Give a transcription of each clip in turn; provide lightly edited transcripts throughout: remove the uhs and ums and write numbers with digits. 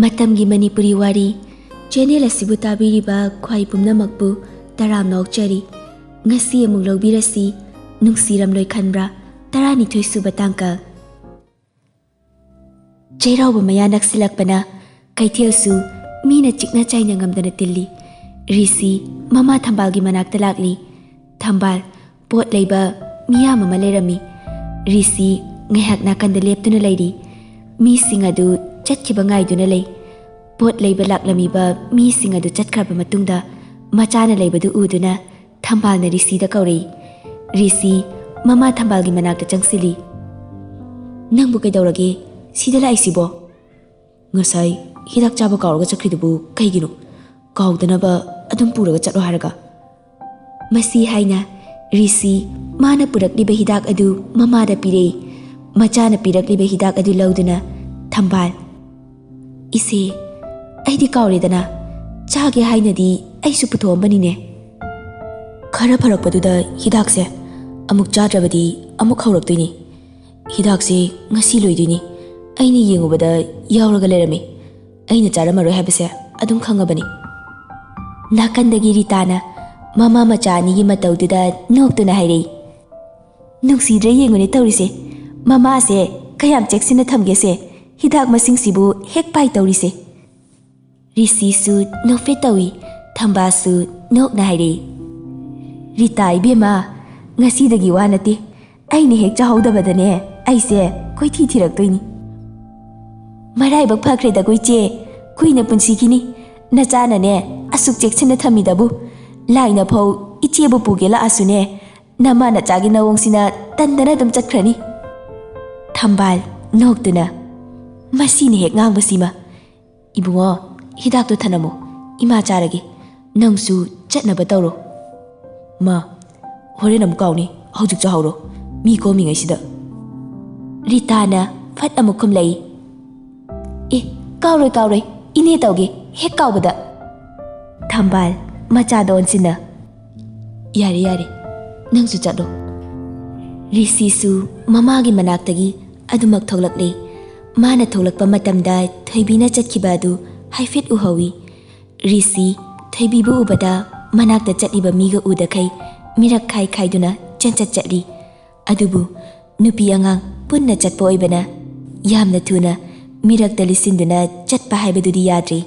Matamgi Manipuri Wari channel asibu tabiriba khwai pumnamakpu taram nokchari ngasi amuk lobirasi Nungshiramloi khanbra 12 suba tangka Jairauba maya naksilakpana kaithelsu mina chikna chaina ngamdana tilli risi mama thambalgi manakta lakli thambal pot leiba miyam ama lerami risi ngehak nakanda leptuna leiri mi singadu chatkiba ngaiduna lei pot leiba laklamiba mi singadu chatkraba matungda machana leibadu uduna thambalna risi da kauri risi mama thambalgi manakta changsili nangbu kaidaurage sida laisibo ngasai hidak chaba kauraga chakridubu kaigino kaudana adum puraga chatlo haraga masi haina risi mana purakliba hidak adu mama da pire machana pirakliba hidak adu lauduna thambal ise aidi kauredana chage hainadi aisu puthombanine khara pharakpaduda hidak se amuk chadrabadi amuk hauraktoini hidak se ngasi loidini aini yengubada yauraga lerami aina charamaroi habase adum khangabani nakandagi ritana mama machani gi mataududa noktuna hairei nungsidre yengune taurise mama se kayam cheksina thamgese hidak masing sibu hek pai taurise risi su nokfe tawi thamba su nokna hairei rita ibema ngasi dagi wanati aini hek chahodabadane aise koi thi thiraktoini marai bak phakre da koi che kuina punsi kini nachana ne asuk cheksina thamidabu laina phau ichebu pugela asune nama na chagi nawong sina tandana dum chakhrani thambal noktuna masini hek ngang basima ibungo hidak to thanamo ima charagi nangsu chatna batawro ma hore nam kauni hojik chahawro mi ko mi ngai sida ritana phat amukhum lei e kauroi ine tawge hek kaubada thambal macha don sina yare nangsu chatlo risi su mama gi manaktagi adumak tholakle mana tholakpa matamda thaibina chatkiba adu haifet uhawi risi thaibibu ubada manakta chatliba miga udakai mirak khai khaiduna chanchat chatli adubu nupi angang punna chatpa oibana yamna thuna mirakta lisinduna chatpa haibadudi yadri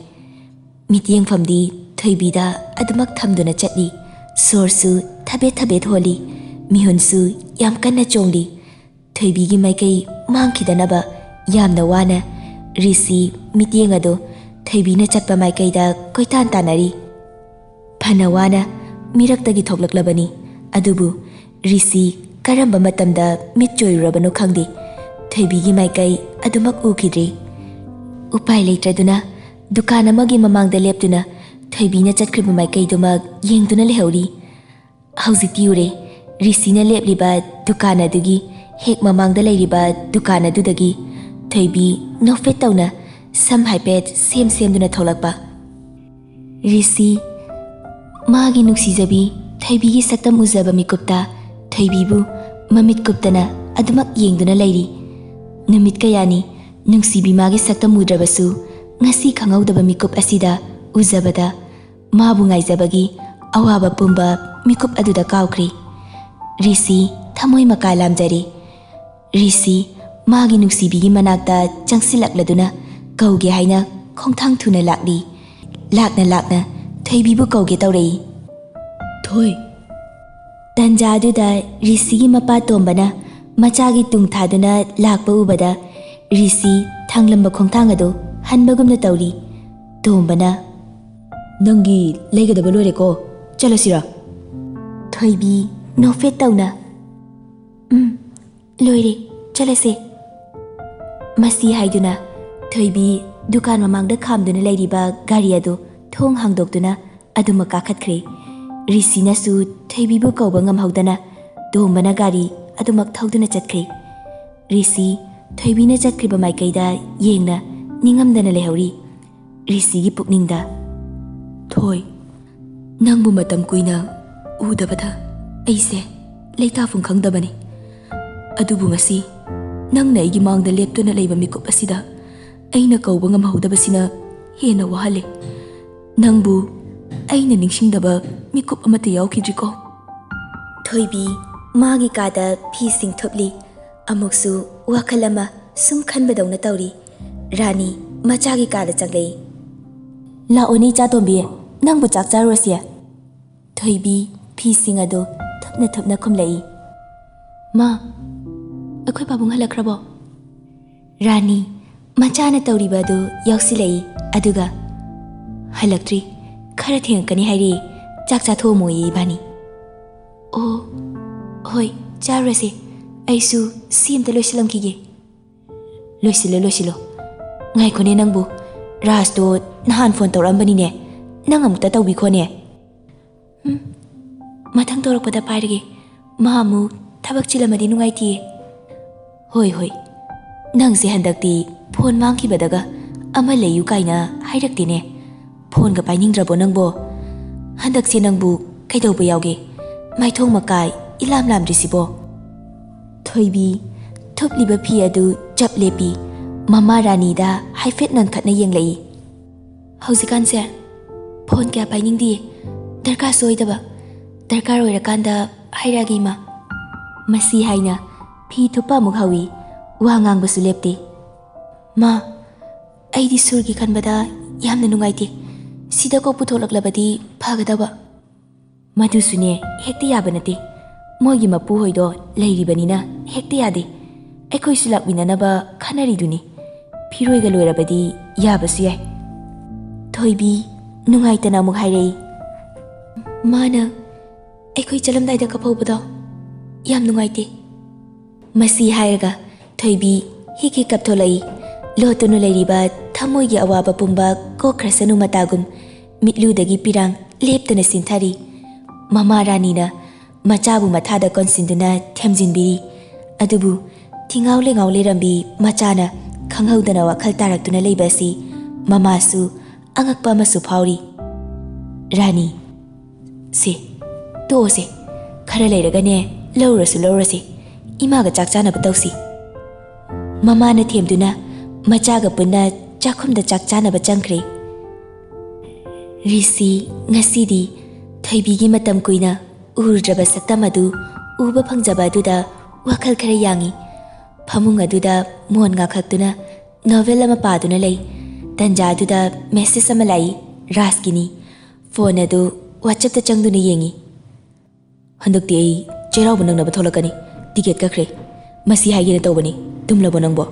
mityeng famdi thaibida adumak thamduna chatli sorsu thabet holi mihunsu yam kanna chongli thaibigi maikai mangkhidanaba yamna wana risi mityeng ado thaibina chatpa maikaida koitan tanari phana wana miraktagi thoklaklabani adubu risi karamba matamda mitchoirabano khangdi thaibigi maikai adumak ukhidri upai leitraduna dukan amagi mamangda leptuna thaibina chatkriba maikaiduma yengduna lehori hauziti ure risina lepliba dukan adugi hek mamangda leiriba dukan adudagi thaibi nofet tauna sam haipet semduna tholakpa risi magi nuksijabi thaibigi saktam uzaba mikupta thaibibu mamit kuptana adumak yengduna leiri numit kayani nungsibi magi saktam udrabasu ngasi khangaudaba mikup asida uzabada mabu ngaijabagi awaba pumba mikup aduda kaukri risi thamoi makalamjari risi magi nuksibigi manakta changsilakladuna kauge haina khongthang thuna lakna thaibibu kauge taurei thoi tanjaduda risigi mapa tombana machagi tungthaduna lakpa ubada risi thanglamba khongthang ado hanbagumna tauri tombana nangi legadaba loreko chalasira thaibi nofet tauna loire chalase masi haiduna thaibi dukan mamangda khamduna leiriba gari ado thong hangdoktuna aduma kakhatkre risina su thaibibu kauba ngamhaudana dombana gari adumak thauduna chatkre risi thaibina chatkriba maikaida yengna ningamdana lehori risigi pukningda thoi nangbu matam kuina udabada aise leitafung khangdabani adubu ngasi nangna igi mangda leptuna leiba mikup asida aina kauba ngamhaudabasina ꯍꯦꯟꯅ ꯋꯥꯍꯜꯂꯦ꯫ ꯅꯪꯕꯨ ꯑꯩꯅ ꯅꯤꯡꯁꯤꯡꯗꯕ ꯃꯤꯀꯨꯞ ꯑꯃꯠꯇ ꯌꯥꯎꯈꯤꯗ꯭ꯔꯤꯀꯣ? ꯊꯣꯏꯕꯤ ꯃꯥꯒꯤ ꯀꯥꯗ ꯐꯤꯁꯤꯡ ꯊꯨꯞꯂꯤ꯫ ꯑꯃꯨꯛꯁꯨ ꯋꯥꯈꯜ ꯑꯃ ꯁꯨꯝ ꯈꯟꯕꯗꯧꯅ ꯇꯧꯔꯤ꯫ ꯔꯥꯅꯤ ꯃꯆꯥꯒꯤ ꯀꯥꯗ ꯆꯪꯂꯛꯏ꯫ ꯂꯥꯛꯑꯣꯅꯦ ꯏꯆꯥꯇꯣꯝꯕꯤ, ꯅꯪꯕꯨ ꯆꯥꯛ ꯆꯥꯔꯨꯔꯁꯦ꯫ ꯊꯣꯏꯕꯤ ꯐꯤꯁꯤꯡ ꯑꯗꯨ ꯊꯨꯞꯅ ꯊꯨꯞꯅ ꯈꯨꯝꯂꯛꯏ꯫ ꯃꯥ, ꯑꯩꯈꯣꯏ ꯄꯥꯕꯨꯡ ꯍꯜꯂꯛꯈ꯭ꯔꯕꯣ? ꯔꯥꯅꯤ ꯃꯆꯥꯅ ꯇꯧꯔꯤꯕ ꯑꯗꯨ ꯌꯥꯎꯁꯤꯜꯂꯛꯏ꯫ ꯑꯗꯨꯒ ꯍꯜꯂꯛꯇ꯭ꯔꯤ, ꯈꯔ ꯊꯦꯡꯉꯛꯀꯅꯤ ꯍꯥꯏꯔꯛꯏ꯫ ꯆꯥꯛ ꯆꯥꯊꯣꯛꯑꯝꯃꯣꯌꯦ ꯏꯕꯥꯅꯤ꯫ ꯑꯣ, ꯍꯣꯏ ꯆꯥꯔꯨꯔꯁꯦ꯫ ꯑꯩꯁꯨ ꯁꯤ ꯑꯝꯇ ꯂꯣꯏꯁꯤꯜꯂꯝꯈꯤꯒꯦ꯫ ꯂꯣꯏꯁꯤꯜꯂꯣ꯫ ꯉꯥꯏꯈꯣꯅꯦ ꯅꯪꯕꯨ, ꯔꯥꯖꯇꯣ ꯅꯍꯥꯟ ꯐꯣꯟ ꯇꯧꯔꯛꯑꯝꯕꯅꯤꯅꯦ꯫ ꯅꯪ ꯑꯃꯨꯛꯇ ꯇꯧꯕꯤꯈꯣꯅꯦ꯫ ꯃꯊꯪ ꯇꯧꯔꯛꯄꯗ ꯄꯥꯏꯔꯒꯦ꯫ ꯃꯥ ꯑꯃꯨꯛ ꯊꯕꯛ ꯆꯤꯜꯂꯝꯃꯗꯤ ꯅꯨꯡꯉꯥꯏꯇꯤꯌꯦ꯫ ꯍꯣꯏ, ꯅꯪꯁꯦ ꯍꯟꯗꯛꯇꯤ ꯐꯣꯟ ꯃꯥꯡꯈꯤꯕꯗꯒ ꯑꯃ ꯂꯩꯌꯨ ꯀꯥꯏꯅ ꯍꯥꯏꯔꯛꯇꯦꯅꯦ꯫ ꯐꯣꯟꯒ パꯏꯅꯤꯡꯗ꯭ꯔꯕꯣ ꯅꯪꯕꯣ? ꯍꯟꯗꯛꯁꯦ ꯅꯪꯕꯨ ꯀꯩꯗꯧꯕ ꯌꯥꯎꯒꯦ? ꯃꯥꯏꯊꯣꯡ ꯃꯀꯥꯏ ꯏꯂꯥꯝ ꯂꯥꯝꯗ꯭ꯔꯤꯁꯤꯕꯣ? ꯊꯣꯏꯕꯤ ꯊꯨꯞꯂꯤꯕ ꯐꯤ ꯑꯗꯨ ꯆꯞ ꯂꯦꯞꯄꯤ ꯃꯃꯥ ꯔꯥꯅꯤꯗ ꯍꯥꯏꯐꯦꯠ ꯅꯪꯈꯠꯅ ꯌꯦꯡꯂꯛꯏ꯫ ꯍꯧꯖꯤꯛꯀꯥꯟꯁꯦ ꯐꯣꯟ ꯀꯌꯥ ꯄꯥꯏꯅꯤꯡꯗꯤꯌꯦ, ꯗꯔꯀꯥꯔꯁꯨ ꯑꯣꯏꯗꯕ꯫ ꯗꯔꯀꯥꯔ ꯑꯣꯏꯔꯀꯥꯟꯗ ꯍꯥꯏꯔꯛꯑꯒꯦ ꯏꯃꯥ꯫ ꯃꯁꯤ ꯍꯥꯏꯅ ꯐꯤ ꯊꯨꯞꯄ ꯑꯃꯨꯛ ꯍꯧꯏ꯫ ꯋꯥ ꯉꯥꯡꯕꯁꯨ ꯂꯦꯞꯇꯦ꯫ ꯃꯥ, ꯑꯩꯗꯤ ꯁꯨꯔꯒꯤ ꯈꯟꯕꯗ ꯌꯥꯝꯅ ꯅꯨꯡꯉꯥꯏꯇꯦ꯫ ꯁꯤꯗ ꯀꯣꯛ ꯄꯨꯊꯣꯛꯂꯛꯂꯕꯗꯤ ꯐꯒꯗꯕ꯫ ꯃꯗꯨꯁꯨꯅꯦ ꯍꯦꯛꯇ ꯌꯥꯕ ꯅꯠꯇꯦ꯫ ꯃꯣꯏꯒꯤ ꯃꯄꯨꯍꯣꯏꯗꯣ ꯂꯩꯔꯤꯕꯅꯤꯅ ꯍꯦꯛꯇ ꯌꯥꯗꯦ꯫ ꯑꯩꯈꯣꯏꯁꯨ ꯂꯥꯛꯃꯤꯟꯅꯅꯕ ꯈꯟꯅꯔꯤꯗꯨꯅꯤ꯫ ꯐꯤꯔꯣꯏꯒ ꯂꯣꯏꯔꯕꯗꯤ ꯌꯥꯕꯁꯨ ꯌꯥꯏ꯫ ꯊꯣꯏꯕꯤ ꯅꯨꯡꯉꯥꯏꯇꯅ ꯑꯃꯨꯛ ꯍꯥꯏꯔꯛꯏ꯫ ꯃꯥꯅ ꯑꯩꯈꯣꯏ ꯆꯠꯂꯝꯗꯥꯏꯗ ꯀꯞꯍꯧꯕꯗꯣ ꯌꯥꯝ ꯅꯨꯡꯉꯥꯏꯇꯦ꯫ ꯃꯁꯤ ꯍꯥꯏꯔꯒ ꯊꯣꯏꯕꯤ ꯍꯤꯛ ꯀꯞꯊꯣꯛꯂꯛꯏ꯫ ꯂꯣꯠꯇꯨꯅ ꯂꯩꯔꯤꯕ ꯊꯃꯣꯏꯒꯤ ꯑꯋꯥꯕ ꯄꯨꯝꯕ ꯀꯣꯛꯈ꯭ꯔꯁꯅꯨ ꯃꯇꯥꯒꯨꯝ ꯃꯤꯠꯂꯨꯗꯒꯤ ꯄꯤꯔꯥꯡ ꯂꯦꯞꯇꯅ ꯁꯤꯟꯊꯔꯤ꯫ ꯃꯃꯥ ꯔꯥꯅꯤꯅ ꯃꯆꯥꯕꯨ ꯃꯊꯥꯗ ꯀꯣꯟꯁꯤꯟꯗꯨꯅ ꯊꯦꯝꯖꯤꯟꯕꯤꯔꯤ꯫ ꯑꯗꯨꯕꯨ ꯊꯤꯉꯥꯎ ꯂꯩꯉꯥꯎ ꯂꯩꯔꯝꯕꯤ ꯃꯆꯥꯅ ꯈꯪꯍꯧꯗꯅ ꯋꯥꯈꯜ ꯇꯥꯔꯛꯇꯨꯅ ꯂꯩꯕ ꯑꯁꯤ ꯃꯃꯥꯁꯨ ꯑꯉꯛꯄ ꯑꯃꯁꯨ ꯐꯥꯎꯔꯤ꯫ ꯔꯥꯅꯤ, ꯁꯦ ꯇꯣꯛꯑꯣꯁꯦ, ꯈꯔ ꯂꯩꯔꯒꯅꯦ ꯂꯧꯔꯁꯤ꯫ ꯏꯃꯥꯒ ꯆꯥꯛ ꯆꯥꯅꯕ ꯇꯧꯁꯤ꯫ ꯃꯃꯥꯅ ꯊꯦꯝꯗꯨꯅ ꯃꯆꯥꯒ ꯄꯨꯟꯅ ꯆꯥꯛꯈꯨꯝꯗ ꯆꯥꯛ ꯆꯥꯅꯕ ꯆꯪꯈ꯭ꯔꯦ꯫ ꯔꯤꯁꯤ ꯉꯁꯤꯗꯤ ꯊꯣꯏꯕꯤꯒꯤ ꯃꯇꯝ ꯀꯨꯏꯅ ꯎꯔꯨꯗ꯭ꯔꯕ ꯁꯛꯇꯝ ꯑꯗꯨ ꯎꯕ ꯐꯪꯖꯕ ꯑꯗꯨꯗ ꯋꯥꯈꯜ ꯈꯔ ꯌꯥꯡꯏ꯫ ꯐꯃꯨꯡ ꯑꯗꯨꯗ ꯃꯣꯟ ꯉꯥꯈꯛꯇꯨꯅ ꯅꯣꯚꯦꯜ ꯑꯃ ꯄꯥꯗꯨꯅ ꯂꯩ꯫ ꯇꯟꯖꯥ ꯑꯗꯨꯗ ꯃꯦꯁꯦꯖ ꯑꯃ ꯂꯥꯛꯏ꯫ ꯔꯥꯖꯀꯤꯅꯤ꯫ ꯐꯣꯟ ꯑꯗꯨ ꯋꯥꯆꯞꯇ ꯆꯪꯗꯨꯅ ꯌꯦꯡꯏ꯫ ꯍꯟꯗꯛꯇꯤ ꯑꯩ ꯆꯩꯔꯥꯎꯕ ꯅꯪꯅꯕ ꯊꯣꯛꯂꯛꯀꯅꯤ꯫ ꯇꯤꯀꯦꯠ ꯀꯛꯈ꯭ꯔꯦ꯫ ꯃꯁꯤ ꯍꯥꯏꯒꯦꯅ ꯇꯧꯕꯅꯤ꯫ ꯇꯨꯝꯂꯕꯣ ꯅꯪꯕꯣ?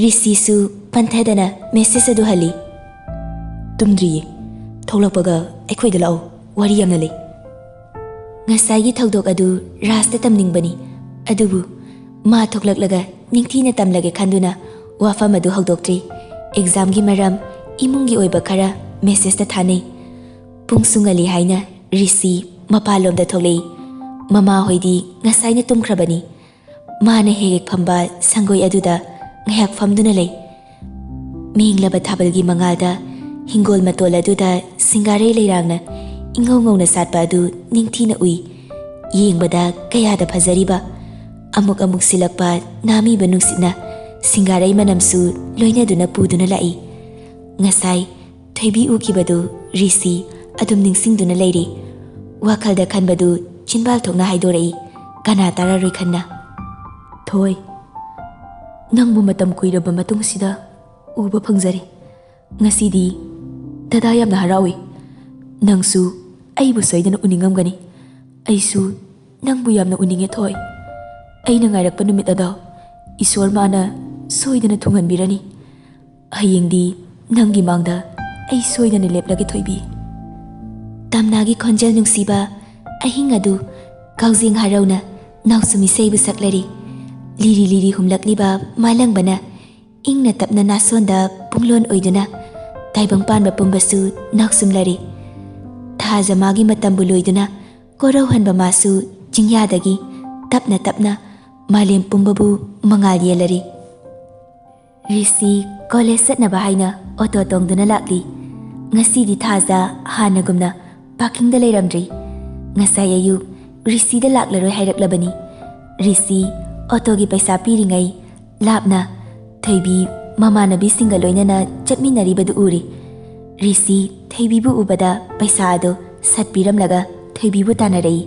ꯔꯤꯁꯤꯁꯨ ꯄꯟꯊꯗꯅ ꯃꯦꯁꯦꯖ ꯑꯗꯨ ꯍꯜꯂꯤ꯫ ꯇꯨꯝꯗ꯭ꯔꯤꯌꯦ꯫ ꯊꯣꯛꯂꯛꯄꯒ ꯑꯩꯈꯣꯏꯗ ꯂꯥꯛꯑꯣ, ꯋꯥꯔꯤ ꯌꯥꯝꯅ ꯂꯩ꯫ ꯉꯁꯥꯏꯒꯤ ꯊꯧꯗꯣꯛ ꯑꯗꯨ ꯔꯥꯖꯇ ꯇꯝꯅꯤꯡꯕꯅꯤ꯫ ꯑꯗꯨꯕꯨ ꯃꯥ ꯊꯣꯛꯂꯛꯂꯒ ꯅꯤꯡꯊꯤꯅ ꯇꯝꯂꯒꯦ ꯈꯟꯗꯨꯅ ꯋꯥꯐꯝ ꯑꯗꯨ ꯍꯧꯗꯣꯛꯇ꯭ꯔꯤ꯫ ꯑꯦꯛꯖꯥꯝꯒꯤ ꯃꯔꯝ, ꯏꯃꯨꯡꯒꯤ ꯑꯣꯏꯕ ꯈꯔ ꯃꯦꯁꯦꯖꯇ ꯊꯥꯅꯩ꯫ ꯄꯨꯡꯁꯨ ꯉꯜꯂꯤ ꯍꯥꯏꯅ ꯔꯤꯁꯤ ꯃꯄꯥꯟꯂꯣꯝꯗ ꯊꯣꯛꯂꯛꯏ꯫ ꯃꯃꯥ ꯍꯣꯏꯗꯤ ꯉꯁꯥꯏꯅ ꯇꯨꯝꯈ꯭ꯔꯕꯅꯤ꯫ ꯃꯥꯅ ꯍꯦꯛ ꯐꯝꯕ ꯁꯪꯒꯣꯏ ꯑꯗꯨꯗ ꯉꯥꯏꯍꯥꯛ ꯐꯝꯗꯨꯅ ꯂꯩ꯫ ꯃꯦꯡꯂꯕ ꯊꯥꯕꯜꯒꯤ ꯃꯉꯥꯜꯗ ꯍꯤꯡꯒꯣꯜ ꯃꯇꯣꯜ ꯑꯗꯨꯗ ꯁꯤꯡꯒꯥꯔꯩ ꯂꯩꯔꯥꯡꯅ ꯏꯉꯧ ꯉꯧꯅ ꯁꯥꯠꯄ ꯑꯗꯨ ꯅꯤꯡꯊꯤꯅ ꯎꯏ꯫ ꯌꯦꯡꯕꯗ ꯀꯌꯥꯗ ꯐꯖꯔꯤꯕ! ꯑꯃꯨꯛ ꯁꯤꯜꯂꯛꯄ ꯅꯥꯃꯤꯕ ꯅꯨꯡꯁꯤꯠꯅ ꯁꯤꯡꯒꯥꯔꯩ ꯃꯅꯝꯁꯨ ꯂꯣꯏꯅꯗꯨꯅ ꯄꯨꯗꯨꯅ ꯂꯥꯛꯏ꯫ ꯉꯁꯥꯏ ꯊꯣꯏꯕꯤ ꯎꯈꯤꯕꯗꯨ ꯔꯤꯁꯤ ꯑꯗꯨꯝ ꯅꯤꯡꯁꯤꯡꯗꯨꯅ ꯂꯩꯔꯤ꯫ ꯋꯥꯈꯜꯗ ꯈꯟꯕꯗꯨ ꯆꯤꯟꯕꯥꯜ ꯊꯣꯛꯅ ꯍꯥꯏꯗꯣꯔꯛꯏ꯫ ꯀꯅꯥ ꯇꯥꯔꯔꯣꯏ ꯈꯟꯅ꯫ ꯊꯣꯏ, ꯅꯪꯕꯨ ꯃꯇꯝ ꯀꯨꯏꯔꯕ ꯃꯇꯨꯡꯁꯤꯗ ꯎꯕ ꯐꯪꯖꯔꯤ꯫ ꯉꯁꯤꯗꯤ ꯗꯗꯥ ꯌꯥꯝꯅ ꯍꯔꯥꯎꯏ꯫ ꯅꯪꯁꯨ ꯑꯩꯕꯨ ꯁꯣꯏꯗꯅ ꯎꯅꯤꯡꯉꯝꯒꯅꯤ꯫ ꯑꯩꯁꯨ ꯅꯪꯕꯨ ꯌꯥꯝꯅ ꯎꯅꯤꯡꯉꯦ ꯊꯣꯏ꯫ ꯑꯩꯅ ꯉꯥꯏꯔꯛꯄ ꯅꯨꯃꯤꯠ ꯑꯗꯣ ꯏꯁꯣꯔ ꯃꯥꯅ ꯁꯣꯏꯗꯅ ꯊꯨꯡꯍꯟꯕꯤꯔꯅꯤ꯫ ꯍꯌꯦꯡꯗꯤ ꯅꯪꯒꯤ ꯃꯥꯡꯗ ꯑꯩ ꯁꯣꯏꯗꯅ ꯂꯦꯞꯂꯒꯦ ꯊꯣꯏꯕꯤ꯫ ꯇꯝꯅꯥꯒꯤ ꯈꯣꯟꯖꯦꯜ ꯅꯨꯡꯁꯤꯕ ꯑꯍꯤꯡ ꯑꯗꯨ ꯀꯥꯎꯖꯦꯡ ꯍꯔꯥꯎꯅ ꯅꯥꯎꯁꯨꯝ ꯏꯁꯩꯕꯨ ꯁꯛꯂꯔꯤ꯫ ꯂꯤꯔꯤ ꯂꯤꯔꯤ ꯍꯨꯝꯂꯛꯂꯤꯕ ꯃꯥꯂꯪꯕꯅ ꯏꯪꯅ ꯇꯞꯅ ꯅꯥꯁꯣꯟꯗ ꯄꯨꯡꯂꯣꯟ ꯑꯣꯏꯗꯨꯅ ꯇꯥꯏꯕꯪ ꯄꯥꯟꯕ ꯄꯨꯝꯕꯁꯨ ꯅꯥꯎꯁꯨꯝꯂꯔꯤ꯫ ꯊꯥꯖ ꯃꯥꯒꯤ ꯃꯇꯝꯕꯨ ꯂꯣꯏꯗꯨꯅ ꯀꯣꯔꯧꯍꯟꯕ ꯃꯥꯁꯨ ꯆꯤꯡꯌꯥꯗꯒꯤ ꯇꯞꯅ ꯇꯞꯅ ꯃꯥꯂꯦꯝ ꯄꯨꯝꯕꯕꯨ ꯃꯉꯥꯜ ꯌꯦꯜꯂꯔꯤ꯫ ꯔꯤꯁꯤ ꯀꯣꯂꯦꯖ ꯆꯠꯅꯕ ꯍꯥꯏꯅ ꯑꯣꯇꯣ ꯇꯣꯡꯗꯨꯅ ꯂꯥꯛꯂꯤ꯫ ꯉꯁꯤꯗꯤ ꯊꯥꯖ ꯍꯥꯟꯅꯒꯨꯝꯅ ꯄꯥꯔꯀꯤꯡꯗ ꯂꯩꯔꯝꯗ꯭ꯔꯤ꯫ ꯉꯁꯥꯏ ꯑꯌꯨꯛ ꯔꯤꯁꯤꯗ ꯂꯥꯛꯂꯔꯣꯏ ꯍꯥꯏꯔꯛꯂꯕꯅꯤ꯫ ꯔꯤꯁꯤ ꯑꯣꯇꯣꯒꯤ ꯄꯩꯁꯥ ꯄꯤꯔꯤꯉꯩ ꯂꯥꯞꯅ ꯊꯣꯏꯕꯤ ꯃꯃꯥꯟꯅꯕꯤꯁꯤꯡꯒ ꯂꯣꯏꯅꯅ ꯆꯠꯃꯤꯟꯅꯔꯤꯕꯗꯨ ꯎꯔꯤ꯫ ꯔꯤꯁꯤ ꯊꯣꯏꯕꯤꯕꯨ ꯎꯕꯗ ꯄꯩꯁꯥ ꯑꯗꯨ ꯁꯠ ꯄꯤꯔꯝꯂꯒ ꯊꯣꯏꯕꯤꯕꯨ ꯇꯥꯟꯅꯔꯛꯏ꯫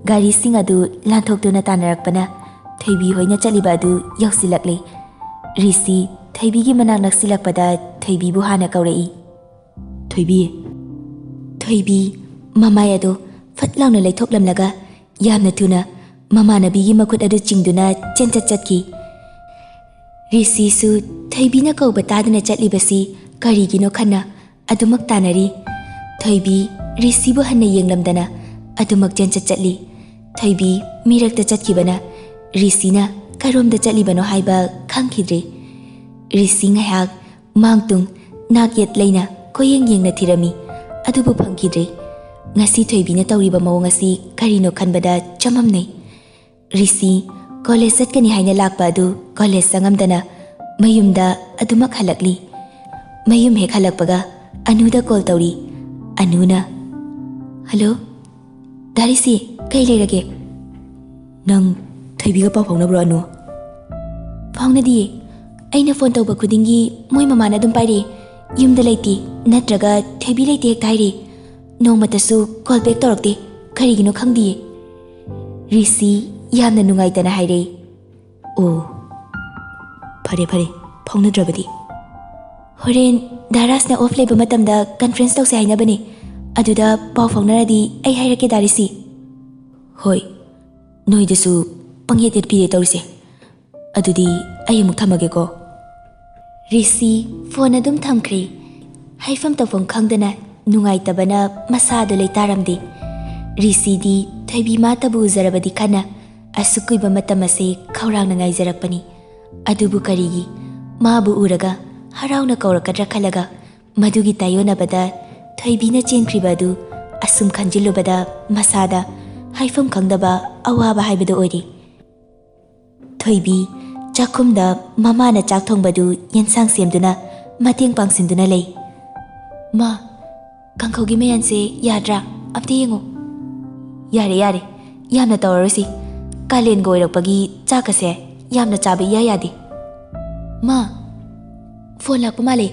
ꯒꯥꯔꯤꯁꯤꯡ ꯑꯗꯨ ꯂꯥꯟꯊꯣꯛꯇꯨꯅ ꯇꯥꯟꯅꯔꯛꯄꯅ ꯊꯣꯏꯕꯤ ꯍꯣꯏꯅ ꯆꯠꯂꯤꯕ ꯑꯗꯨ ꯌꯧꯁꯤꯜꯂꯛꯂꯤ꯫ ꯔꯤꯁꯤ ꯊꯣꯏꯕꯤꯒꯤ ꯃꯅꯥꯛ ꯅꯛꯁꯤꯜꯂꯛꯄꯗ ꯊꯣꯏꯕꯤꯕꯨ ꯍꯥꯟꯅ ꯀꯧꯔꯛꯏ꯫ ꯊꯣꯏꯕꯤ꯫ ꯊꯣꯏꯕꯤ ꯃꯃꯥꯏ ꯑꯗꯨ ꯐꯠ ꯂꯥꯎꯅ ꯂꯩꯊꯣꯛꯂꯝꯂꯒ ꯌꯥꯝꯅ ꯊꯨꯅ ꯃꯃꯥꯟꯅꯕꯤꯒꯤ ꯃꯈꯨꯠ ꯑꯗꯨ ꯆꯤꯡꯗꯨꯅ ꯆꯦꯟꯆꯠ ꯆꯠꯈꯤ꯫ ꯔꯤꯁꯤꯁꯨ ꯊꯣꯏꯕꯤꯅ ꯀꯧꯕ ꯇꯥꯗꯅ ꯆꯠꯂꯤꯕꯁꯤ ꯀꯔꯤꯒꯤꯅꯣ ꯈꯟꯅ ꯑꯗꯨꯃꯛ ꯇꯥꯟꯅꯔꯤ꯫ ꯊꯣꯏꯕꯤ ꯔꯤꯁꯤꯕꯨ ꯍꯟꯅ ꯌꯦꯡꯂꯝꯗꯅ ꯑꯗꯨꯃꯛ ꯆꯦꯟꯆꯠ ꯆꯠꯂꯤ꯫ ꯊꯣꯏꯕꯤ ꯃꯤꯔꯛꯇ ꯆꯠꯈꯤꯕꯅ ꯔꯤꯁꯤꯅ ꯀꯔꯣꯝꯗ ꯆꯠꯂꯤꯕꯅꯣ ꯍꯥꯏꯕ ꯈꯪꯈꯤꯗ꯭ꯔꯦ꯫ ꯔꯤꯁꯤ ꯉꯥꯏꯍꯥꯛ ꯃꯥꯡꯇꯨꯡ ꯅꯥꯛ ꯌꯦꯠ ꯂꯩꯅ ꯀꯣꯌꯦꯡ ꯌꯦꯡꯅ ꯊꯤꯔꯝꯃꯤ, ꯑꯗꯨꯕꯨ ꯐꯪꯈꯤꯗ꯭ꯔꯦ꯫ ꯉꯁꯤ ꯊꯣꯏꯕꯤꯅ ꯇꯧꯔꯤꯕ ꯃꯑꯣꯡ ꯑꯁꯤ ꯀꯔꯤꯅꯣ ꯈꯟꯕꯗ ꯆꯃꯝꯅꯩ꯫ ꯔꯤꯁꯤ ꯀꯣꯂꯦꯖ ꯆꯠꯀꯅꯤ ꯍꯥꯏꯅ ꯂꯥꯛꯄ ꯑꯗꯨ ꯀꯣꯂꯦꯖ ꯆꯪꯉꯝꯗꯅ ꯃꯌꯨꯝꯗ ꯑꯗꯨꯃꯛ ꯍꯜꯂꯛꯂꯤ꯫ ꯃꯌꯨꯝ ꯍꯦꯛ ꯍꯜꯂꯛꯄꯒ ꯑꯅꯨꯗ ꯀꯣꯜ ꯇꯧꯔꯤ꯫ ꯑꯅꯨꯅ, "ꯍꯜꯂꯣ ꯗꯥ ꯔꯤꯁꯤ, ꯀꯩ ꯂꯩꯔꯒꯦ?" "ꯅꯪ ꯊꯣꯏꯕꯤꯒ ꯄꯥꯎ ꯐꯥꯎꯅꯕ꯭ꯔꯣ ꯑꯅꯨ?" "ꯐꯥꯎꯅꯗꯤꯌꯦ꯫ ꯑꯩꯅ ꯐꯣꯟ ꯇꯧꯕ ꯈꯨꯗꯤꯡꯒꯤ ꯃꯣꯏ ꯃꯃꯥꯅ ꯑꯗꯨꯝ ꯄꯥꯏꯔꯛꯑꯦ, ꯌꯨꯝꯗ ꯂꯩꯇꯦ ꯅꯠꯇ꯭ꯔꯒ ꯊꯣꯏꯕꯤ ꯂꯩꯇꯦ ꯍꯦꯛꯇ ꯍꯥꯏꯔꯦ꯫ ꯅꯣꯡꯃꯇꯁꯨ ꯀꯣꯜ ꯕꯦꯛ ꯇꯧꯔꯛꯇꯦ, ꯀꯔꯤꯒꯤꯅꯣ ꯈꯪꯗꯤꯌꯦ." ꯔꯤꯁꯤ ꯌꯥꯝꯅ ꯅꯨꯡꯉꯥꯏꯇꯅ ꯍꯥꯏꯔꯛꯏ꯫ "ꯑꯣ, ꯐꯔꯦ ꯐꯔꯦ, ꯐꯥꯎꯅꯗ꯭ꯔꯕꯗꯤ." "ꯍꯣꯔꯦꯟ ꯙꯔꯥꯖꯅ ꯑꯣꯐ ꯂꯩꯕ ꯃꯇꯝꯗ ꯀꯟꯐ꯭ꯔꯦꯟꯁ ꯇꯧꯁꯦ ꯍꯥꯏꯅꯕꯅꯦ, ꯑꯗꯨꯗ ꯄꯥꯎ ꯐꯥꯎꯅꯔꯗꯤ ꯑꯩ ꯍꯥꯏꯔꯛꯀꯦ ꯗꯥ ꯔꯤꯁꯤ." "ꯍꯣꯏ, ꯅꯣꯏꯗꯁꯨ ꯄꯪꯌꯦꯠ ꯌꯦꯠꯄꯤꯔꯦ ꯇꯧꯔꯤꯁꯦ꯫ ꯑꯗꯨꯗꯤ ꯑꯩ ꯑꯃꯨꯛ ꯊꯝꯃꯒꯦꯀꯣ." ꯔꯤꯁꯤ ꯐꯣꯟ ꯑꯗꯨꯝ ꯊꯝꯈ꯭ꯔꯦ꯫ ꯍꯥꯏꯐꯝ ꯇꯧꯐꯝ ꯈꯪꯗꯅ ꯅꯨꯡꯉꯥꯏꯇꯕꯅ ꯃꯁꯥꯗꯨ ꯂꯩꯇꯥꯔꯝꯗꯦ꯫ ꯔꯤꯁꯤꯗꯤ ꯊꯣꯏꯕꯤ ꯃꯥꯇꯕꯨ ꯎꯖꯔꯕꯗꯤ ꯈꯟꯅ ꯑꯁꯨꯛ ꯀꯨꯏꯕ ꯃꯇꯝ ꯑꯁꯤ ꯈꯧꯔꯥꯡꯅ ꯉꯥꯏꯖꯔꯛꯄꯅꯤ꯫ ꯑꯗꯨꯕꯨ ꯀꯔꯤꯒꯤ ꯃꯥꯕꯨ ꯎꯔꯒ ꯍꯔꯥꯎꯅ ꯀꯧꯔꯛꯀꯗ꯭ꯔꯥ ꯈꯜꯂꯒ ꯃꯗꯨꯒꯤ ꯇꯥꯏꯌꯣꯟꯅꯕꯗ ꯊꯣꯏꯕꯤꯅ ꯆꯦꯟꯈ꯭ꯔꯤꯕ ꯑꯗꯨ ꯑꯁꯨꯝ ꯈꯟꯖꯤꯜꯂꯨꯕꯗ ꯃꯁꯥꯗ ꯍꯥꯏꯐꯝ ꯈꯪꯗꯕ ꯑꯋꯥꯕ ꯍꯥꯏꯕꯗꯨ ꯑꯣꯏꯔꯤ꯫ ꯊꯣꯏꯕꯤ ꯆꯥꯛꯈꯨꯝꯗ ꯃꯃꯥꯅ ꯆꯥꯛ ꯊꯣꯡꯕꯗꯨ ꯌꯦꯟꯁꯥꯡ ꯁꯦꯝꯗꯨꯅ ꯃꯇꯦꯡ ꯄꯥꯡꯁꯤꯟꯗꯨꯅ ꯂꯩ꯫ "ꯃꯥ, ꯀꯥꯡꯈꯧꯒꯤ ꯃꯌꯥꯟꯁꯦ ꯌꯥꯗ꯭ꯔꯥ? ꯑꯝꯇ ꯌꯦꯡꯉꯣ." "ꯌꯥꯔꯦ ꯌꯥꯔꯦ, ꯌꯥꯝꯅ ꯇꯧꯔꯔꯣꯏꯁꯤ. ꯀꯥꯂꯦꯟꯒ ꯑꯣꯏꯔꯛꯄꯒꯤ ꯆꯥꯛꯀꯁꯦ ꯌꯥꯝꯅ ꯆꯥꯕ ꯏꯌꯥ ꯌꯥꯗꯦ." "ꯃꯥ, ꯐꯣꯟ ꯂꯥꯛꯄ ꯃꯥꯜꯂꯦ.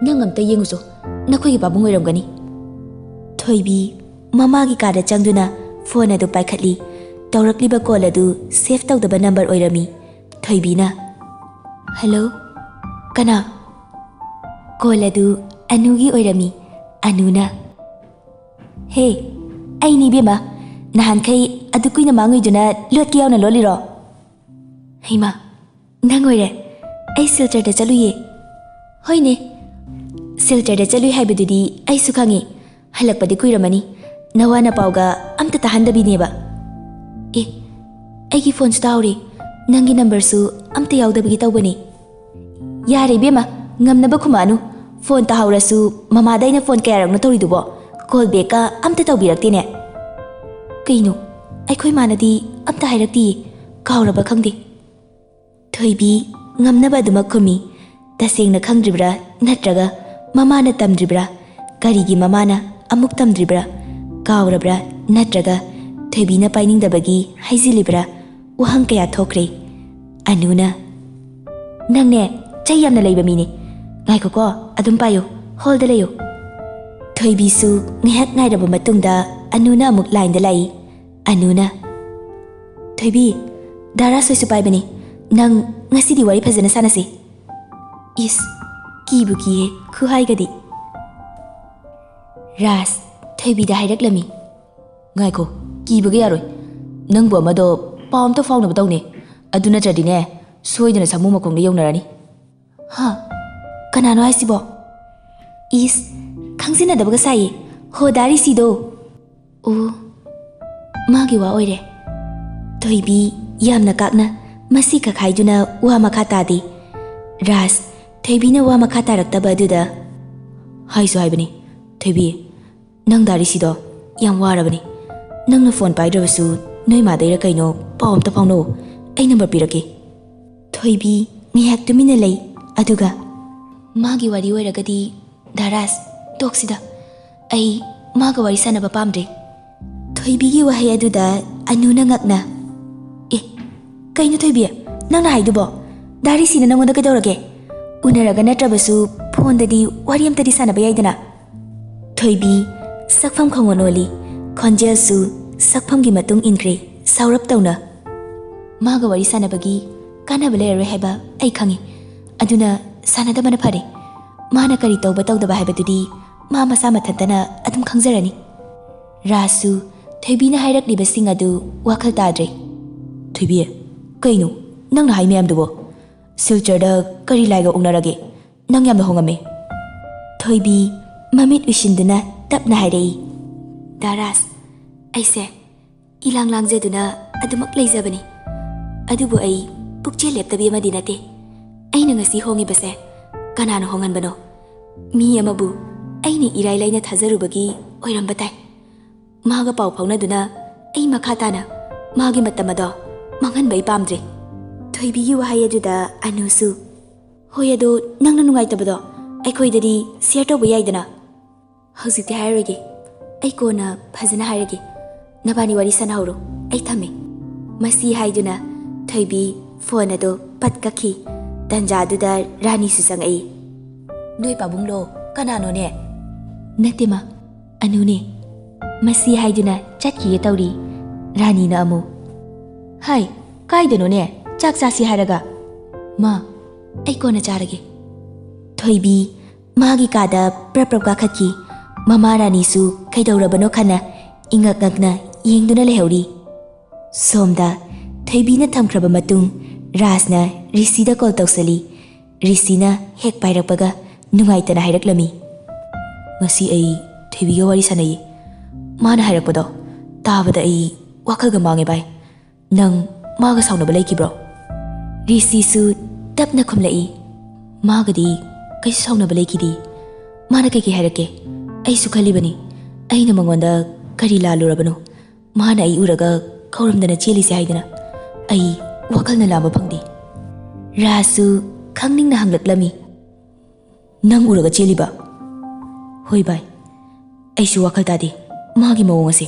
ꯅꯪ ꯑꯝꯇ ꯌꯦꯡꯉꯨꯆꯣ, ꯅꯈꯣꯏꯒꯤ ꯄꯥꯕꯨꯡ ꯑꯣꯏꯔꯝꯒꯅꯤ." ꯊꯣꯏꯕꯤ ꯃꯃꯥꯒꯤ ꯀꯥꯗ ꯆꯪꯗꯨꯅ ꯐꯣꯟ ꯑꯗꯨ ꯄꯥꯏꯈꯠꯂꯤ꯫ ꯇꯧꯔꯛꯂꯤꯕ ꯀꯣꯜ ꯑꯗꯨ ꯁꯦꯐ ꯇꯧꯗꯕ ꯅꯝꯕꯔ ꯑꯣꯏꯔꯝꯃꯤ꯫ ꯊꯣꯏꯕꯤꯅ, "ꯍꯜꯂꯣ, ꯀꯅꯥ?" ꯀꯣꯜ ꯑꯗꯨ ꯑꯅꯨꯒꯤ ꯑꯣꯏꯔꯝꯃꯤ꯫ ꯑꯅꯨꯅ, "ꯍꯦ, ꯑꯩꯅꯤ ꯏꯕꯦꯝꯃ, ꯅꯍꯥꯟꯈꯩ ꯑꯗꯨ ꯀꯨꯏꯅ ꯃꯥꯡꯉꯨꯏꯗꯨꯅ ꯂꯣꯠꯀꯦ ꯌꯥꯎꯅ ꯂꯣꯠꯂꯤꯔꯣ?" "ꯍꯩꯃꯥ, ꯅꯪ ꯑꯣꯏꯔꯦ. ꯑꯩ ꯁꯤꯜꯆꯔꯗ ꯆꯠꯂꯨꯏꯌꯦ." "ꯍꯣꯏꯅꯦ, ꯁꯤꯜꯆꯔꯗ ꯆꯠꯂꯨꯏ ꯍꯥꯏꯕꯗꯨꯗꯤ ꯑꯩꯁꯨ ꯈꯪꯉꯤ. ꯍꯜꯂꯛꯄꯗꯤ ꯀꯨꯏꯔꯝꯃꯅꯤ. ꯅꯋꯥ ꯅꯄꯥꯎꯒ ꯑꯝꯇ ꯇꯥꯍꯟꯗꯕꯤꯅꯦꯕ." "ꯑꯦ, ꯑꯩꯒꯤ ꯐꯣꯟꯁꯨ ꯇꯥꯍꯧꯔꯦ. ꯅꯪꯒꯤ ꯅꯝꯕꯔꯁꯨ ꯑꯝꯇ ꯌꯥꯎꯗꯕꯒꯤ ꯇꯧꯕꯅꯦ." "ꯌꯥꯔꯦ ꯏꯕꯦꯝꯃ, ꯉꯝꯅꯕ ꯈꯨꯝꯃꯛꯑꯅꯨ. ꯐꯣꯟ ꯇꯥꯍꯧꯔꯁꯨ ꯃꯃꯥꯗ ꯑꯩꯅ ꯐꯣꯟ ꯀꯌꯥꯔꯛꯅꯣ ꯇꯧꯔꯤꯗꯨꯕꯣ? ꯀꯣꯜ ꯕꯦꯛꯀ ꯑꯝꯇ ꯇꯧꯕꯤꯔꯛꯇꯦꯅꯦ." "ꯀꯩꯅꯣ, ꯑꯩꯈꯣꯏ ꯃꯥꯅꯗꯤ ꯑꯝꯇ ꯍꯥꯏꯔꯛꯇꯤꯌꯦ. ꯀꯥꯎꯔꯕ ꯈꯪꯗꯦ." ꯊꯣꯏꯕꯤ ꯉꯝꯅꯕ ꯑꯗꯨꯃꯛ ꯈꯨꯝꯃꯤ꯫ ꯇꯁꯦꯡꯅ ꯈꯪꯗ꯭ꯔꯤꯕ꯭ꯔꯥ ꯅꯠꯇ꯭ꯔꯒ ꯃꯃꯥꯅ ꯇꯝꯗ꯭ꯔꯤꯕ꯭ꯔꯥ? ꯀꯔꯤꯒꯤ ꯃꯃꯥꯅ ꯑꯃꯨꯛ ꯇꯝꯗ꯭ꯔꯤꯕ꯭ꯔꯥ? ꯀꯥꯎꯔꯕ꯭ꯔꯥ ꯅꯠꯇ꯭ꯔꯒ ꯊꯣꯏꯕꯤꯅ ꯄꯥꯏꯅꯤꯡꯗꯕꯒꯤ ꯍꯥꯏꯖꯤꯜꯂꯤꯕ꯭ꯔꯥ? ꯋꯥꯍꯪ ꯀꯌꯥ ꯊꯣꯛꯈ꯭ꯔꯦ꯫ ꯑꯅꯨꯅ, "ꯅꯪꯅꯦ ꯆꯩ ꯌꯥꯝꯅ ꯂꯩꯕ ꯃꯤꯅꯦ. ꯉꯥꯏꯈꯣꯀꯣ, ꯑꯗꯨꯝ ꯄꯥꯏꯌꯨ, ꯍꯣꯜꯗ ꯂꯩꯌꯨ." ꯊꯣꯏꯕꯤꯁꯨ ꯉꯥꯏꯍꯥꯛ ꯉꯥꯏꯔꯕ ꯃꯇꯨꯡꯗ ꯑꯅꯨꯅ ꯑꯃꯨꯛ ꯂꯥꯏꯟꯗ ꯂꯥꯛꯏ꯫ ꯑꯅꯨꯅ, "ꯊꯣꯏꯕꯤ, ꯙꯔꯥꯖꯍꯣꯏꯁꯨ ꯄꯥꯏꯕꯅꯤ. ꯅꯪ ꯉꯁꯤꯗꯤ ꯋꯥꯔꯤ ꯐꯖꯅ ꯁꯥꯟꯅꯁꯤ." ꯏꯁ, ꯀꯤꯕꯨ ꯀꯤꯍꯦ ꯈꯨꯍꯥꯏꯒꯗꯤ꯫ ꯔꯥꯖ ꯊꯣꯏꯕꯤꯗ ꯍꯥꯏꯔꯛꯂꯝꯃꯤ꯫ "ꯉꯥꯏꯈꯣ, ꯀꯤꯕꯒ ꯌꯥꯔꯣꯏ. ꯅꯪꯕꯨ ꯑꯃꯗꯣ ꯄꯥꯎ ꯑꯝꯇ ꯐꯥꯎꯅꯕ ꯇꯧꯅꯦ. ꯑꯗꯨ ꯅꯠꯇ꯭ꯔꯗꯤꯅꯦ, ꯁꯣꯏꯗꯅ ꯁꯥꯃꯨ ꯃꯈꯣꯡꯗ ꯌꯧꯅꯔꯅꯤ." "ꯍꯥ, ꯀꯅꯥꯅꯣ ꯍꯥꯏꯁꯤꯕꯣ?" "ꯏꯁ, ꯈꯪꯖꯤꯟꯅꯗꯕꯒ ꯁꯥꯏꯌꯦ. ꯍꯣ, ꯗꯥ ꯔꯤꯁꯤꯗꯣ." "ꯑꯣ, ꯃꯥꯒꯤ ꯋꯥ ꯑꯣꯏꯔꯦ." ꯊꯣꯏꯕꯤ ꯌꯥꯝꯅ ꯀꯥꯛꯅ ꯃꯁꯤ ꯀꯛꯈꯥꯏꯗꯨꯅ ꯋꯥ ꯃꯈꯥ ꯇꯥꯗꯦ꯫ ꯔꯥꯖ ꯊꯣꯏꯕꯤꯅ ꯋꯥ ꯃꯈꯥ ꯇꯥꯔꯛꯇꯕ ꯑꯗꯨꯗ, "ꯍꯥꯏꯁꯨ ꯍꯥꯏꯕꯅꯤ, ꯊꯣꯏꯕꯤ, ꯅꯪ ꯗꯥ ꯔꯤꯁꯤꯗꯣ ꯌꯥꯝ ꯋꯥꯔꯕꯅꯤ. ꯅꯪꯅ ꯐꯣꯟ ꯄꯥꯏꯗ꯭ꯔꯕꯁꯨ ꯅꯣꯏ ꯃꯥꯗꯩꯔ ꯀꯩꯅꯣ ꯄꯥꯎ ꯑꯝꯇ ꯐꯥꯎꯅꯧ. ꯑꯩ ꯅꯝꯕꯔ ꯄꯤꯔꯛꯀꯦ." ꯊꯣꯏꯕꯤ ꯉꯥꯏꯍꯥꯛ ꯇꯨꯃꯤꯟꯅ ꯂꯩ꯫ ꯑꯗꯨꯒ, "ꯃꯥꯒꯤ ꯋꯥꯔꯤ ꯑꯣꯏꯔꯒꯗꯤ ꯙꯔꯥꯖ, ꯇꯣꯛꯁꯤꯗ. ꯑꯩ ꯃꯥꯒ ꯋꯥꯔꯤ ꯁꯥꯟꯅꯕ ꯄꯥꯝꯗ꯭ꯔꯦ." ꯊꯣꯏꯕꯤꯒꯤ ꯋꯥꯍꯩ ꯑꯗꯨꯗ ꯑꯅꯨꯅ ꯉꯛꯅ, "ꯑꯦ, ꯀꯩꯅꯣ ꯊꯣꯏꯕꯤ, ꯅꯪꯅ ꯍꯥꯏꯗꯨꯕꯣ? ꯙꯥꯔꯤꯁꯤꯅ ꯅꯪꯉꯣꯟꯗ ꯀꯩꯗꯧꯔꯒꯦ? Unaraga natrabasu phondadi wari amtadi sanaba yaidana. Thoibi sakpham khongonoli khonjelsu sakphamgi matung inkre saurap tawna. Maga wari sanabagi kanaba lerare haiba ai khangi. Aduna sanadabana phare. Mana kari tawba tawdaba haibadudi ma masa mathantana adum khangjarani. Rasu Thoibina hairakliba adu wakhal tadre. Thoibi kaino nangna hai mayamdubo silchada kari laiga unarage nang yamna hongame. Thoibi mamit usinduna tapna hairei. Daras aise ilang langjeduna adumak leijabani. Adubu ai pukche leptabi amadi nate. Aina ngasi hongibase kanana honganbano. Mi amabu aini irai laina thajarubagi oirambatai. Maga pau phaunaduna ai makhatana magi matamado manganbai pamdre. Thoibigi wahai aduda anusu hoi adu nangna nungaitabado aikhoidadi share tawba yaidana. Hojikti hairage ai kona phajana hairage nabani wari sanahoro ai thame. Masi haiduna Thoibi phone ado patkakhi tanja aduda rani su sangai. Noi pabunglo kanano ne? Natema anu ne. Masi haiduna chatki tawri rani na amu. Hai kaidano ne chak chasi hairaga. Ma ai kona charage. Thoibi magi kada prap kakhatki. Mama rani su kaidaurabano khana ingak ngakna yengduna lehauri. Somda Thoibina thamkraba matung Rasna Risida call tawsali. Risina hek pairakpaga nungaitana hairaklami. Ngasi ai Thoibiga wari sanai. Mana hairakpado tabada ai wakalga mange bai. Nang maga saunaba laikibro. Risi su tapna khumlai. Magadi kai saunaba laikidi. Mana kai hairake. Ai su khalibani. Aina mangonda kari lalurabano. Mana ai uraga khauramdana chelisi haidana. Ai wakalna laba phangdi. Rasu khangning na hanglaklami. Nang uraga cheliba. Hoi bai. Ai su wakal tadi. Magi mawong ase.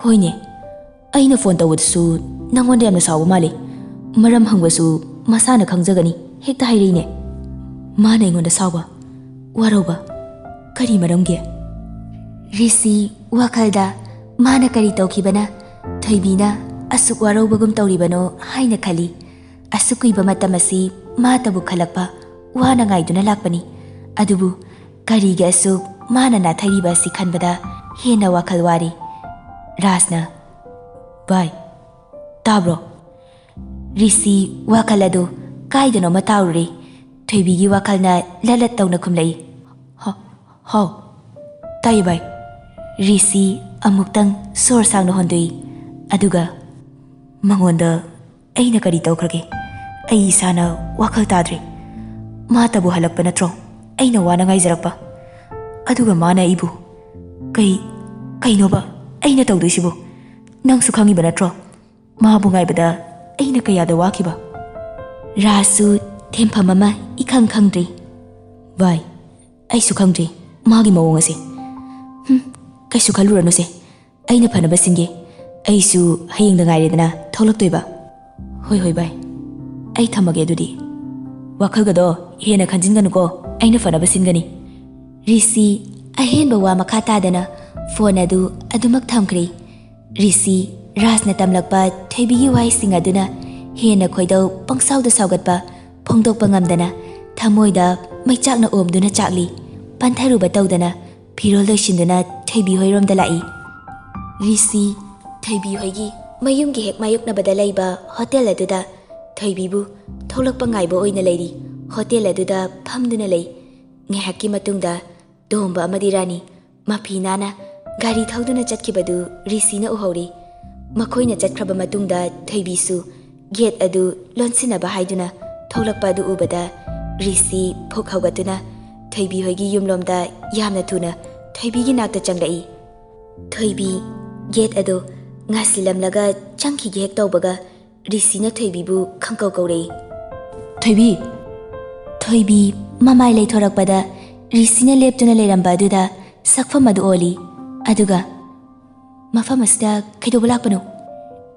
Hoine. Aina phone tawudsu nangonda yamna sawa mali. Maram hangwasu masana khangjagani hekta hairine. Mana ingonda sawa. Waroba. Kari maramge. Risi wakalda mana kari tawkibana Thoibina asuk warobagum tawribano haina khali. Asukuiba matamasi matabu khalakpa wana ngaiduna lakpani. Adubu kariga asuk mana na thairiba si khanbada hena wakal wari. Rasna bai tabro. Risi wakalado kaidano matauri. Thoibigi wakalna lalat tawna khumlai. How tai bai. Risi amuktang sor sang no hondui. Aduga mangonda aina kari tawkrage. Ai sana wakal tadre. Matabu halakpa natro. Aina wana ngaijarakpa. Aduga mana ibu kainoba aina tawduisibu. Nangsu khangiba natro. Mabu ngaibada aina kayada wakiba. Rasu thempham ama ikhang khangdri. Bai aisu khangdri. Magi mawong ase. Kaisu khalurano se. Aina phanaba singe. Aisu hayengda ngairedana tholaktoiba. Hoi bai. Ai thamage adudi. Wakhalgado hena khanjinganuko aina phanaba singani. Risi ahenba wa makhatadana phone adu adumak thamkri. Risi Rasna tamlakpa Thoibigi wai singaduna hena khoidau pangsauda saugatpa phongdokpa ngamdana thamoida maichakna omduna chakli. Pantharuba tawdana phirol loisinduna Thoibi hoiromda lai. Risi Thoibi hoigi mayumgi hek mayuknabada laiba hotel aduda Thoibibu tholakpa ngaiba oina leiri. Hotel aduda phamduna lei. Ngehakki matungda domba amadi rani maphinana gari thauduna chatkibadu Risina uhori. Makhoina chatkraba matungda Thoibisu gate adu lonsinaba haiduna tholakpa adu ubada Risi phokhagatuna Thoibi hoigi yumlomda yamna thuna Thoibigi nakta changlai. Thoibi gate ado ngasilamlaga changki hek tawbaga Risina Thoibibu khangkau kaurei. Thoibi mamai leithorakpada Risina leptuna leiramba aduda sakpham adu oli. Aduga mafam asida kaidoba lakpano.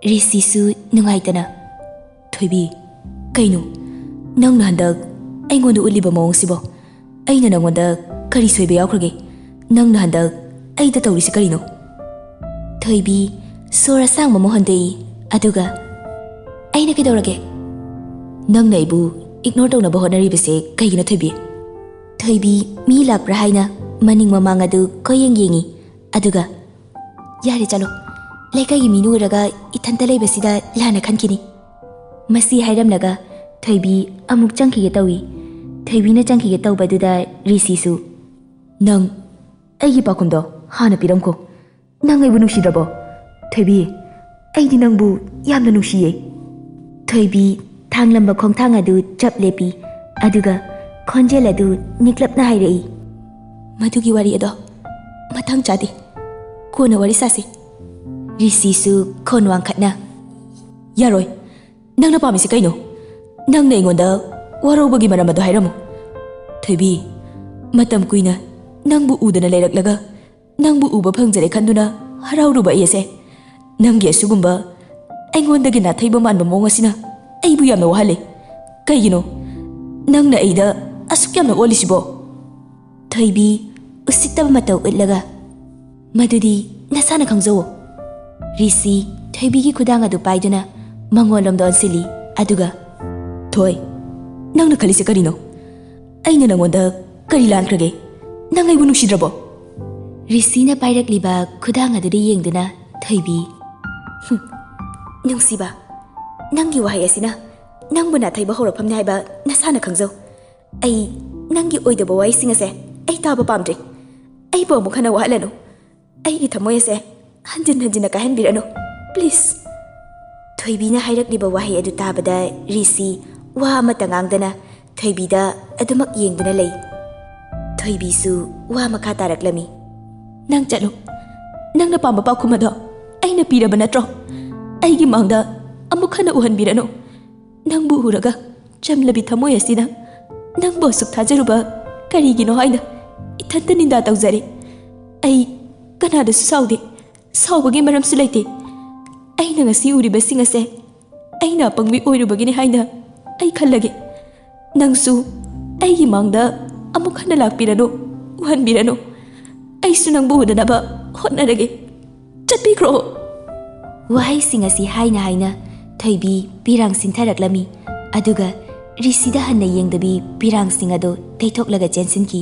Risisu nungaitana. Thoibi kaino nangna handak ꯑꯩꯉꯣꯟꯗ ꯎꯠꯂꯤꯕ ꯃꯑꯣꯡꯁꯤꯕꯣ ꯑꯩꯅ ꯅꯪꯉꯣꯟꯗ ꯀꯔꯤ ꯁꯣꯏꯕ ꯌꯥꯎꯈ꯭ꯔꯒꯦ? ꯅꯪꯅ ꯍꯟꯗꯛ ꯑꯩꯗ ꯇꯧꯔꯤꯁꯤ ꯀꯔꯤꯅꯣ? ꯊꯣꯏꯕꯤ ꯁꯣꯔ ꯑꯁꯥꯡꯕ ꯑꯃ ꯍꯣꯟꯗꯣꯛꯏ ꯑꯗꯨꯒ ꯑꯩꯅ ꯀꯩꯗꯧꯔꯒꯦ? ꯅꯪꯅ ꯑꯩꯕꯨ ꯏꯒꯅꯣꯔ ꯇꯧꯅꯕ ꯍꯣꯠꯅꯔꯤꯕꯁꯦ ꯀꯩꯒꯤꯅꯣ ꯊꯣꯏꯕꯤ? ꯊꯣꯏꯕꯤ ꯃꯤ ꯂꯥꯛꯄ꯭ꯔꯥ ꯍꯥꯏꯅ ꯃꯅꯤꯡ ꯃꯃꯥꯡ ꯑꯗꯨ ꯀꯣꯌꯦꯡ ꯌꯦꯡꯉꯤ ꯑꯗꯨꯒ ꯌꯥꯔꯦ ꯆꯠꯂꯣ, ꯂꯩꯀꯥꯏꯒꯤ ꯃꯤꯅ ꯎꯔꯒ ꯏꯊꯟꯇ ꯂꯩꯕꯁꯤꯗ ꯂꯥꯟꯅ ꯈꯟꯈꯤꯅꯤ꯫ ꯃꯁꯤ ꯍꯥꯏꯔꯝꯂꯒ ꯊꯣꯏꯕꯤ ꯑꯃꯨꯛ ꯆꯪꯈꯤꯒꯦ ꯇꯧꯏ꯫ ꯊꯣꯏꯕꯤꯅ ꯆꯪꯈꯤꯒꯦ ꯇꯧꯕꯗꯨꯗ ꯔꯤꯁꯤꯁꯨ ꯅꯪ ꯑꯩꯒꯤ ꯄꯥꯎꯈꯨꯝꯗꯣ ꯍꯥꯟꯅ ꯄꯤꯔꯝꯈꯣ꯫ ꯅꯪ ꯑꯩꯕꯨ ꯅꯨꯡꯁꯤꯗ꯭ꯔꯕꯣ? ꯊꯣꯏꯕꯤ ꯑꯩꯗꯤ ꯅꯪꯕꯨ ꯌꯥꯝꯅ ꯅꯨꯡꯁꯤꯌꯦ꯫ ꯊꯣꯏꯕꯤ ꯊꯥꯡꯂꯝꯕ ꯈꯣꯡꯊꯥꯡ ꯑꯗꯨ ꯆꯞ ꯂꯦꯞꯄꯤ ꯑꯗꯨꯒ ꯈꯣꯟꯖꯦꯜ ꯑꯗꯨ ꯅꯤꯛꯂꯞꯅ ꯍꯥꯏꯔꯛꯏ, ꯃꯗꯨꯒꯤ ꯋꯥꯔꯤ ꯑꯗꯣ ꯃꯇꯥꯡ ꯆꯥꯗꯦ, ꯀꯣꯟꯅ ꯋꯥꯔꯤ ꯁꯥꯁꯤ꯫ ꯔꯤꯁꯤꯁꯨ ꯈꯣꯟ ꯋꯥꯡꯈꯠꯅ ꯌꯥꯔꯣꯏ, ꯅꯪꯅ ꯄꯥꯝꯃꯤꯁꯤ ꯀꯩꯅꯣ? ꯅꯪꯅ ꯑꯩꯉꯣꯟꯗ ꯋꯥꯔꯧꯕꯒꯤ ꯃꯔꯝ ꯑꯗꯣ ꯍꯥꯏꯔꯝꯃꯨ꯫ ꯊꯣꯏꯕꯤ ꯃꯇꯝ ꯀꯨꯏꯅ ꯅꯪꯕꯨ ꯎꯗꯅ ꯂꯩꯔꯛꯂꯒ ꯅꯪꯕꯨ ꯎꯕ ꯐꯪꯖꯔꯦ ꯈꯟꯗꯨꯅ ꯍꯔꯥꯎꯔꯨꯕ ꯑꯩꯁꯦ ꯅꯪꯒꯤ ꯑꯁꯤꯒꯨꯝꯕ ꯑꯩꯉꯣꯟꯗꯒꯤ ꯅꯥꯊꯩꯕ ꯃꯥꯟꯕ ꯃꯑꯣꯡ ꯑꯁꯤꯅ ꯑꯩꯕꯨ ꯌꯥꯝꯅ ꯋꯥꯍꯜꯂꯦ꯫ ꯀꯩꯒꯤꯅꯣ ꯅꯪꯅ ꯑꯩꯗ ꯑꯁꯨꯛ ꯌꯥꯝꯅ ꯑꯣꯜꯂꯤꯁꯤꯕꯣ? ꯊꯣꯏꯕꯤ ꯎꯁꯤꯠꯇꯕ ꯃꯇꯧ ꯎꯠꯂꯒ ꯃꯗꯨꯗꯤ ꯅꯁꯥꯅ ꯈꯪꯖꯧꯋꯣ꯫ ꯔꯤꯁꯤ ꯊꯣꯏꯕꯤꯒꯤ ꯈꯨꯗꯥꯡ ꯑꯗꯨ ꯄꯥꯏꯗꯨꯅ ꯃꯉꯣꯟꯂꯣꯝꯗ ꯑꯣꯟꯁꯤꯜꯂꯤ ꯑꯗꯨꯒ ꯊꯣꯏ, ꯅꯪꯅ ꯈꯜꯂꯤꯁꯦ ꯀꯔꯤꯅꯣ? ꯑꯩꯅ ꯅꯪꯉꯣꯟꯗ ꯀꯔꯤ ꯂꯥꯟꯈ꯭ꯔꯒꯦ? ꯅꯪ ꯑꯩꯕꯨ ꯅꯨꯡꯁꯤꯗ꯭ꯔꯕꯣ? ꯔꯤꯁꯤꯅ ꯄꯥꯏꯔꯛꯂꯤꯕ ꯈꯨꯗꯥꯡ ꯑꯗꯨꯗ ꯌꯦꯡꯗꯨꯅ ꯊꯣꯏꯕꯤ ꯅꯨꯡꯁꯤꯕ, ꯅꯪꯒꯤ ꯋꯥꯍꯩ ꯑꯁꯤꯅ ꯅꯪꯕꯨ ꯅꯥꯊꯩꯕ ꯍꯧꯔꯛꯐꯝꯅꯤ ꯍꯥꯏꯕ ꯅꯁꯥꯅ ꯈꯪꯖꯧ꯫ ꯑꯩ ꯅꯪꯒꯤ ꯑꯣꯏꯗꯕ ꯋꯥꯍꯩꯁꯤꯡ ꯑꯁꯦ ꯑꯩ ꯇꯥꯕ ꯄꯥꯝꯗ꯭ꯔꯦ꯫ ꯑꯩꯕꯨ ꯑꯃꯨꯛ ꯍꯟꯅ ꯋꯥꯍꯜꯂꯅꯨ꯫ ꯑꯩꯒꯤ ꯊꯃꯣꯏ ꯑꯁꯦ ꯍꯟꯖꯤꯟ ꯍꯟꯖꯤꯟꯅ ꯀꯥꯏꯍꯟꯕꯤꯔꯅꯨ ꯄ꯭ꯂꯤꯖ꯫ ꯊꯣꯏꯕꯤꯅ ꯍꯥꯏꯔꯛꯂꯤꯕ ꯋꯥꯍꯩ ꯑꯗꯨ ꯇꯥꯕꯗ ꯔꯤꯁꯤ ꯋꯥ ꯑꯃꯠꯇ ꯉꯥꯡꯗꯅ ꯊꯣꯏꯕꯤꯗ ꯑꯗꯨꯃꯛ ꯌꯦꯡꯗꯨꯅ ꯂꯩ꯫ ꯊꯣꯏꯕꯤꯁꯨ ꯋꯥ ꯃꯈꯥ ꯇꯥꯔꯛꯂꯝꯃꯤ, ꯅꯪ ꯆꯠꯂꯨ, ꯅꯪꯅ ꯄꯥꯝꯕ ꯄꯥꯎꯈꯨꯝ ꯑꯗꯣ ꯑꯩꯅ ꯄꯤꯔꯕ ꯅꯠꯇ꯭ꯔꯣ? ꯑꯩꯒꯤ ꯃꯥꯡꯗ ꯑꯃꯨꯛ ꯍꯟꯅ ꯎꯍꯟꯕꯤꯔꯅꯨ꯫ ꯅꯪꯕꯨ ꯎꯔꯒ ꯆꯝꯂꯕꯤ ꯊꯃꯣꯏ ꯑꯁꯤꯅ ꯅꯪꯕꯨ ꯑꯁꯨꯛ ꯊꯥꯖꯔꯨꯕ ꯀꯔꯤꯒꯤꯅꯣ ꯍꯥꯏꯅ ꯏꯊꯟꯇ ꯅꯤꯟꯗꯥ ꯇꯧꯖꯔꯦ꯫ ꯑꯩ ꯀꯅꯥꯗꯁꯨ ꯁꯥꯎꯗꯦ, ꯁꯥꯎꯕꯒꯤ ꯃꯔꯝꯁꯨ ꯂꯩꯇꯦ꯫ ꯑꯩꯅ ꯉꯁꯤ ꯎꯔꯤꯕꯁꯤꯡ ꯑꯁꯦ ꯑꯩꯅ ꯑꯄꯪꯕꯤ ꯑꯣꯏꯔꯨꯕꯒꯤꯅꯤ ꯍꯥꯏꯅ ꯑꯩ ꯈꯜꯂꯒꯦ꯫ ꯅꯪꯁꯨ ꯑꯩꯒꯤ ꯃꯥꯡꯗ ꯑꯃꯨꯛ ꯍꯟꯅ ꯂꯥꯛꯄꯤꯔꯅꯨ, ꯎꯍꯟꯕꯤꯔꯅꯨ꯫ ꯑꯩꯁꯨ ꯅꯪꯕꯨ ꯎꯅꯅꯕ ꯍꯣꯠꯅꯔꯒꯦ꯫ ꯆꯠꯄꯤꯈ꯭ꯔꯣ꯫ ꯋꯥꯍꯩꯁꯤꯡ ꯑꯁꯤ ꯍꯥꯏꯅ ꯍꯥꯏꯅ ꯊꯣꯏꯕꯤ ꯄꯤꯔꯥꯡ ꯁꯤꯟꯊꯔꯛꯂꯝꯃꯤ ꯑꯗꯨꯒ ꯔꯤꯁꯤꯗ ꯍꯟꯅ ꯌꯦꯡꯗꯕꯤ ꯄꯤꯔꯥꯡꯁꯤꯡ ꯑꯗꯨ ꯇꯩꯊꯣꯛꯂꯒ ꯆꯦꯟꯁꯤꯟꯈꯤ꯫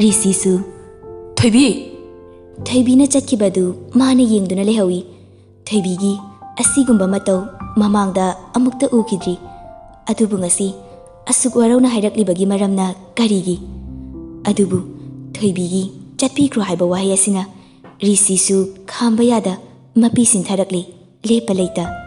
ꯔꯤꯁꯤꯁꯨ ꯊꯣꯏꯕꯤ! ꯊꯣꯏꯕꯤꯅ ꯆꯠꯈꯤꯕꯗꯨ ꯃꯥꯅ ꯌꯦꯡꯗꯨꯅ ꯂꯩꯍꯧꯏ꯫ ꯊꯣꯏꯕꯤꯒꯤ ꯑꯁꯤꯒꯨꯝꯕ ꯃꯇꯧ ꯃꯃꯥꯡꯗ ꯑꯃꯨꯛꯇ ꯎꯈꯤꯗ꯭ꯔꯤ꯫ ꯑꯗꯨꯕꯨ ꯉꯁꯤ ꯑꯁꯨꯛ ꯋꯥꯔꯧꯅ ꯍꯥꯏꯔꯛꯂꯤꯕꯒꯤ ꯃꯔꯝꯅ ꯀꯔꯤꯒꯤ? ꯑꯗꯨꯕꯨ ꯊꯣꯏꯕꯤꯒꯤ ꯆꯠꯄꯤꯈ꯭ꯔꯣ ꯍꯥꯏꯕ ꯋꯥꯍꯩ ꯑꯁꯤꯅ ꯔꯤꯁꯤꯁꯨ ꯈꯥꯝꯕ ꯌꯥꯗ ꯃꯄꯤ ꯁꯤꯟꯊꯔꯛꯂꯤ, ꯂꯦꯞꯄ ꯂꯩꯇ꯫